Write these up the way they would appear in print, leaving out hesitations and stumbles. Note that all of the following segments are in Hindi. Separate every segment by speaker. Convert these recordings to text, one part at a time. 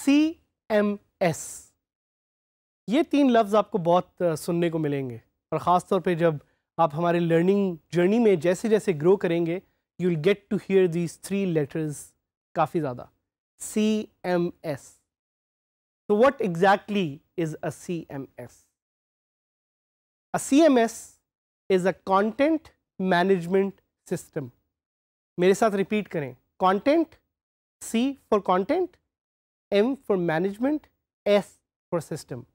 Speaker 1: CMS, ये 3 लफ्ज़ आपको बहुत सुनने को मिलेंगे और ख़ास तौर पे जब आप हमारे लर्निंग जर्नी में जैसे जैसे ग्रो करेंगे, you will get to hear these 3 letters काफ़ी ज़्यादा. CMS. So what exactly is a CMS? A CMS is a content management system. मेरे साथ रिपीट करें. Content, C for content, M for management, S for system.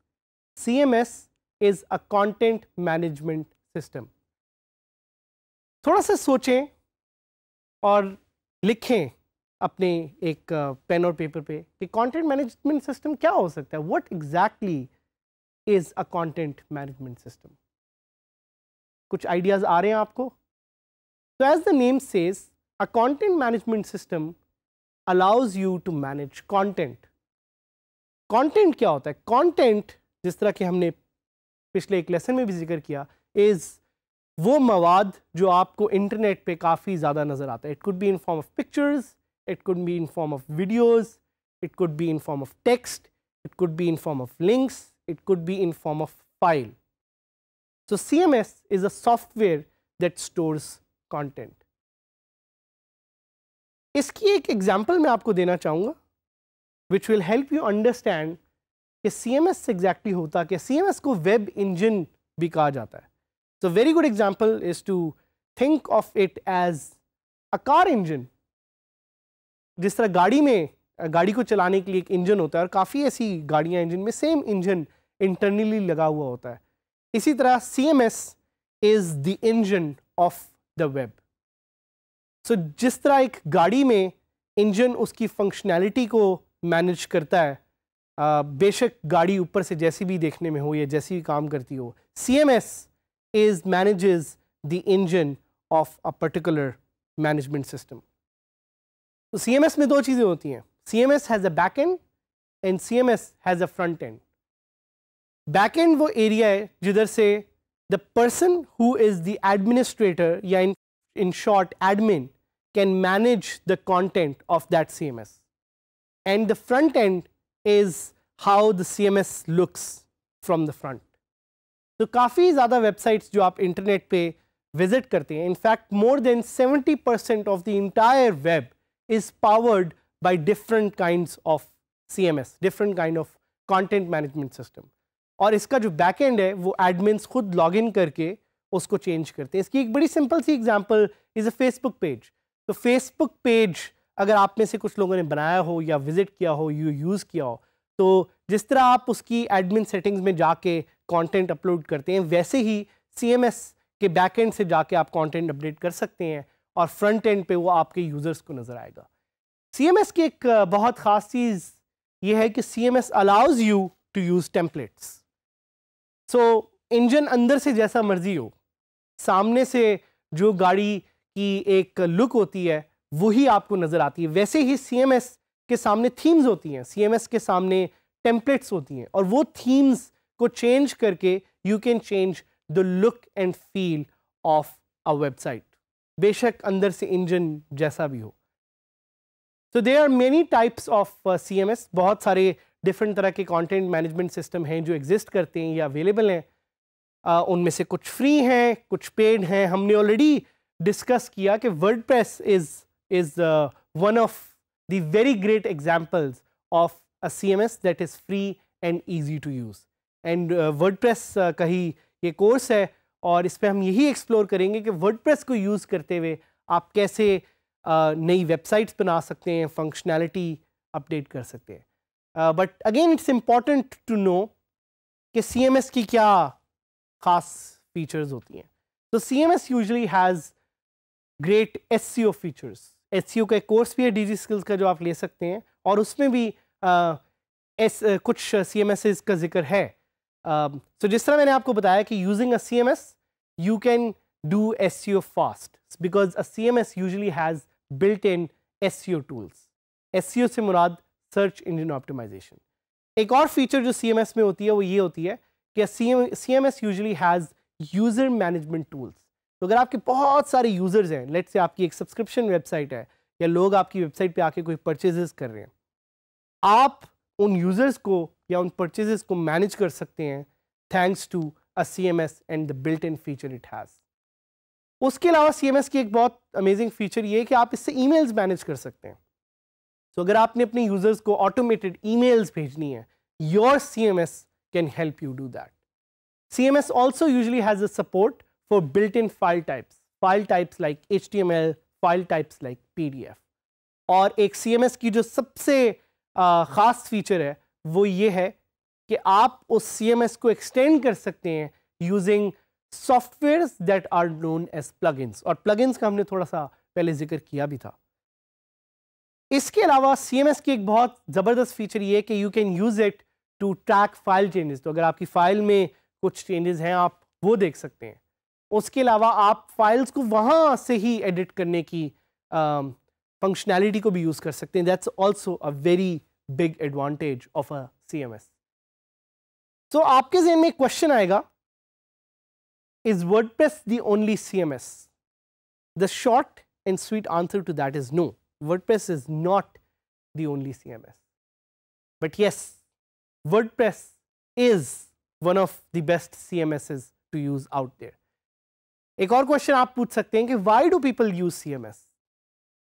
Speaker 1: CMS is a content management system. थोड़ा सा सोचें और लिखें अपने एक पेन और पेपर पे कि कंटेंट मैनेजमेंट सिस्टम क्या हो सकता है. What exactly is a content management system. कुछ आइडियाज आ रहे हैं आपको? तो as the name says, a content management system allows you to manage content. Content क्या होता है? कंटेंट, जिस तरह के हमने पिछले एक लेसन में भी जिक्र किया, इज वो मवाद जो आपको इंटरनेट पे काफ़ी ज़्यादा नज़र आता है. It could be in form of pictures, it could be in form of videos, it could be in form of text, it could be in form of links, it could be in form of file. So CMS is a software that stores content. इसकी एक एग्जाम्पल मैं आपको देना चाहूँगा which will help you understand कि CMS एग्जैक्टली होता क्या. CMS को वेब इंजन भी कहा जाता है. So very good example is to think of it as a car engine. जिस तरह गाड़ी को चलाने के लिए एक इंजन होता है और काफ़ी ऐसी गाड़ियाँ इंजन में सेम इंजन इंटरनली लगा हुआ होता है, इसी तरह CMS is the engine of the web. So जिस तरह एक गाड़ी में इंजन उसकी फंक्शनैलिटी को मैनेज करता है, बेशक गाड़ी ऊपर से जैसी भी देखने में हो या जैसी भी काम करती हो, CMS is manages the engine of a particular management system. तो CMS में 2 चीज़ें होती हैं. CMS has a back end and CMS has a front end. Back end वो एरिया है जिधर से the person who is the administrator या in short admin can manage the content of that CMS. And the front end is how the CMS looks from the front. तो काफ़ी ज़्यादा वेबसाइट्स जो आप इंटरनेट पे विजिट करते हैं, in fact more than 70% of the entire web is powered by different kinds of CMS, different kind of content management system. और इसका जो बैकएंड है वो एडमिन्स खुद लॉगिन करके उसको चेंज करते हैं. इसकी एक बड़ी सिंपल सी example is a Facebook page. तो फेसबुक पेज अगर आप में से कुछ लोगों ने बनाया हो या विजिट किया हो, यूज़ किया हो, तो जिस तरह आप उसकी एडमिन सेटिंग्स में जाके कंटेंट अपलोड करते हैं, वैसे ही CMS के बैकएंड से जाके आप कंटेंट अपडेट कर सकते हैं और फ्रंट एंड पे वो आपके यूज़र्स को नज़र आएगा. CMS की एक बहुत ख़ास चीज़ ये है कि CMS allows you to use templates. So engine अंदर से जैसा मर्जी हो, सामने से जो गाड़ी की एक लुक होती है वही आपको नज़र आती है, वैसे ही CMS के सामने थीम्स होती हैं, CMS के सामने टेम्पलेट्स होती हैं, और वो थीम्स को चेंज करके you can change the look and feel of a website, बेशक अंदर से इंजन जैसा भी हो. तो there are many types of CMS. बहुत सारे डिफरेंट तरह के कंटेंट मैनेजमेंट सिस्टम हैं जो एग्जिस्ट करते हैं या अवेलेबल हैं. उनमें से कुछ फ्री हैं, कुछ पेड हैं. हमने ऑलरेडी डिस्कस किया कि WordPress is one of the very great examples of a CMS that is free and easy to use. And WordPress का ही ये कोर्स है और इस पर हम यही एक्सप्लोर करेंगे कि वर्डप्रेस को यूज़ करते हुए आप कैसे नई वेबसाइट्स बना सकते हैं, फंक्शनैलिटी अपडेट कर सकते हैं. But again it's important to know कि CMS की क्या ख़ास फीचर्स होती हैं. तो CMS usually has great SEO features. SEO का एक कोर्स भी है DG स्किल्स का जो आप ले सकते हैं, और उसमें भी कुछ CMS का जिक्र है. So जिस तरह मैंने आपको बताया कि using a CMS you can do SEO fast because a CMS usually has built-in SEO tools. SEO से मुराद सर्च इंजन ऑप्टिमाइजेशन. एक और फीचर जो CMS में होती है वो ये होती है कि CMS usually has user management tools. तो अगर आपके बहुत सारे यूज़र्स हैं, लेट्स से आपकी एक सब्सक्रिप्शन वेबसाइट है या लोग आपकी वेबसाइट पे आके कोई परचेजेस कर रहे हैं, आप उन यूज़र्स को या उन परचेजेस को मैनेज कर सकते हैं thanks to a CMS and the built in feature it has. उसके अलावा CMS की एक बहुत अमेजिंग फीचर ये है कि आप इससे ईमेल्स मैनेज कर सकते हैं। तो अगर आपने अपने यूज़र्स को ऑटोमेटेड ईमेल्स भेजनी है, your CMS can help you do that. CMS also usually has a support for built-in file types like HTML, file types like PDF। और एक CMS की जो सबसे ख़ास फीचर है वो ये है कि आप उस CMS को एक्सटेंड कर सकते हैं using softwares that are known as plugins, और प्लगइन्स का हमने थोड़ा सा पहले जिक्र किया भी था। इसके अलावा CMS की एक बहुत ज़बरदस्त फीचर ये है कि you can use it to track file changes. तो अगर आपकी फ़ाइल में कुछ चेंजेस हैं आप वो देख सकते हैं। उसके अलावा आप फाइल्स को वहाँ से ही एडिट करने की फंक्शनैलिटी को भी यूज़ कर सकते हैं। That's also a very big advantage of a CMS। तो आपके ज़हन में एक क्वेश्चन आएगा, is WordPress the only CMS? The short and sweet answer to that is no, WordPress is not the only CMS. But yes, WordPress is one of the best CMSs to use out there. एक और क्वेश्चन आप पूछ सकते हैं कि why do people use CMS?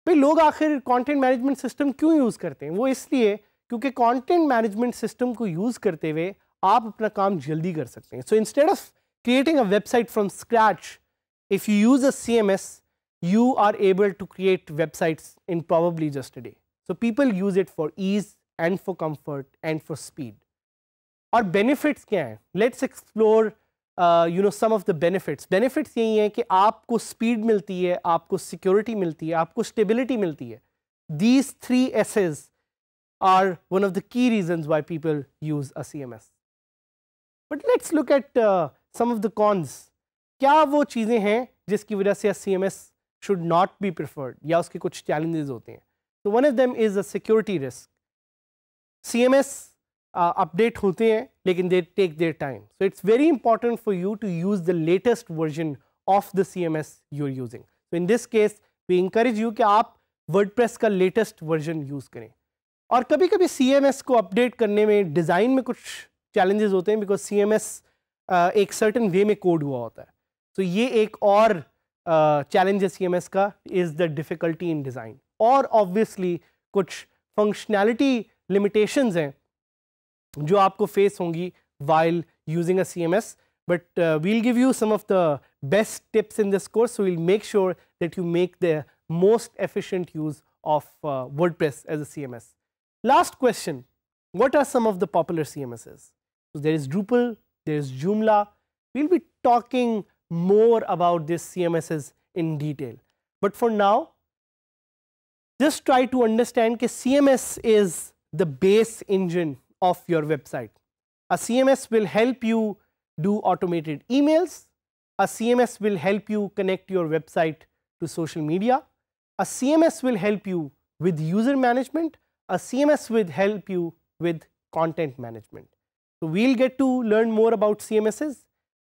Speaker 1: भाई लोग आखिर कंटेंट मैनेजमेंट सिस्टम क्यों यूज़ करते हैं? वो इसलिए क्योंकि कंटेंट मैनेजमेंट सिस्टम को यूज़ करते हुए आप अपना काम जल्दी कर सकते हैं। So instead of creating a website from scratch, if you use a CMS, you are able to create websites in probably just a day. So people use it for ease and for comfort and for speed. और benefits क्या हैं? Let's explore some of the benefits. Benefits यही हैं कि आपको speed मिलती है, आपको security मिलती है, आपको stability मिलती है. These 3 S's are one of the key reasons why people use a CMS. But let's look at some of the cons. क्या वो चीज़ें हैं जिसकी वजह से CMS should not be preferred या उसके कुछ challenges होते हैं? So one of them is a security risk. CMS update होते हैं लेकिन they take their time. So it's very important for you to use the latest version of the CMS you're using. So in this case we encourage you कि आप WordPress का latest version use करें। और कभी कभी CMS को update करने में डिज़ाइन में कुछ challenges होते हैं because CMS एक certain way में कोड हुआ होता है। तो ये एक और चैलेंज है CMS का, is the difficulty in design. और ऑब्वियसली कुछ फंक्शनैलिटी लिमिटेशंस हैं जो आपको फेस होंगी while using a CMS, but we'll give you some of the best tips in this course, so we'll make sure that you make the most efficient use of WordPress as a CMS. Last question, what are some of the popular CMSs? So there is Drupal, there is Joomla. We'll be talking more about these CMSs in detail, but for now just try to understand that CMS is the base engine of your website. A CMS will help you do automated emails. A CMS will help you connect your website to social media. A CMS will help you with user management. A CMS will help you with content management. So we'll get to learn more about CMSs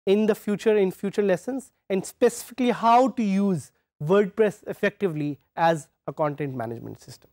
Speaker 1: in the future, in future lessons, and specifically how to use WordPress effectively as a content management system.